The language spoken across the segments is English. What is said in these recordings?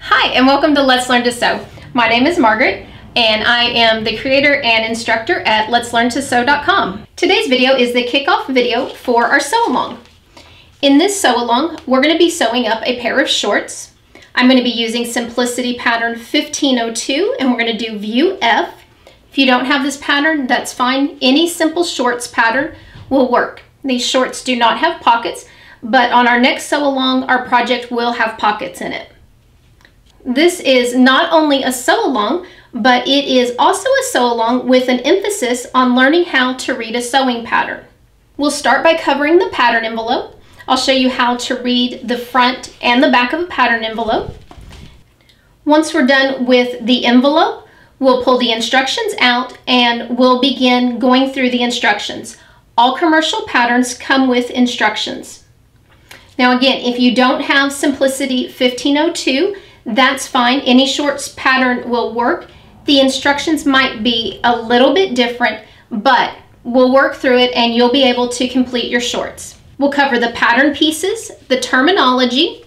Hi, and welcome to Let's Learn to Sew. My name is Margaret, and I am the creator and instructor at letslearntosew.com. Today's video is the kickoff video for our sew-along. In this sew-along, we're going to be sewing up a pair of shorts. I'm going to be using Simplicity pattern 1502, and we're going to do view F. If you don't have this pattern, that's fine. Any simple shorts pattern will work. These shorts do not have pockets, but on our next sew-along, our project will have pockets in it. This is not only a sew-along, but it is also a sew-along with an emphasis on learning how to read a sewing pattern. We'll start by covering the pattern envelope. I'll show you how to read the front and the back of a pattern envelope. Once we're done with the envelope, we'll pull the instructions out and we'll begin going through the instructions. All commercial patterns come with instructions. Now again, if you don't have Simplicity 1502, that's fine. Any shorts pattern will work. The instructions might be a little bit different, but we'll work through it and you'll be able to complete your shorts. We'll cover the pattern pieces, the terminology,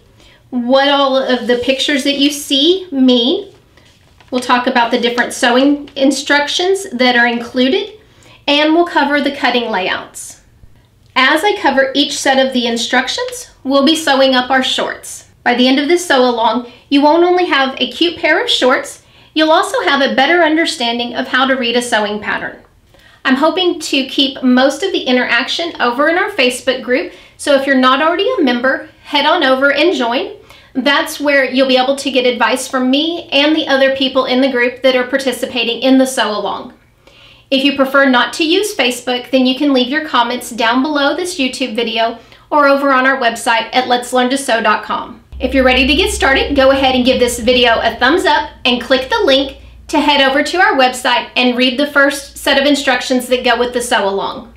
what all of the pictures that you see mean. We'll talk about the different sewing instructions that are included, and we'll cover the cutting layouts. As I cover each set of the instructions, we'll be sewing up our shorts. By the end of this sew-along, you won't only have a cute pair of shorts, you'll also have a better understanding of how to read a sewing pattern. I'm hoping to keep most of the interaction over in our Facebook group, so if you're not already a member, head on over and join. That's where you'll be able to get advice from me and the other people in the group that are participating in the sew-along. If you prefer not to use Facebook, then you can leave your comments down below this YouTube video or over on our website at letslearntosew.com. If you're ready to get started, go ahead and give this video a thumbs up and click the link to head over to our website and read the first set of instructions that go with the sew-along.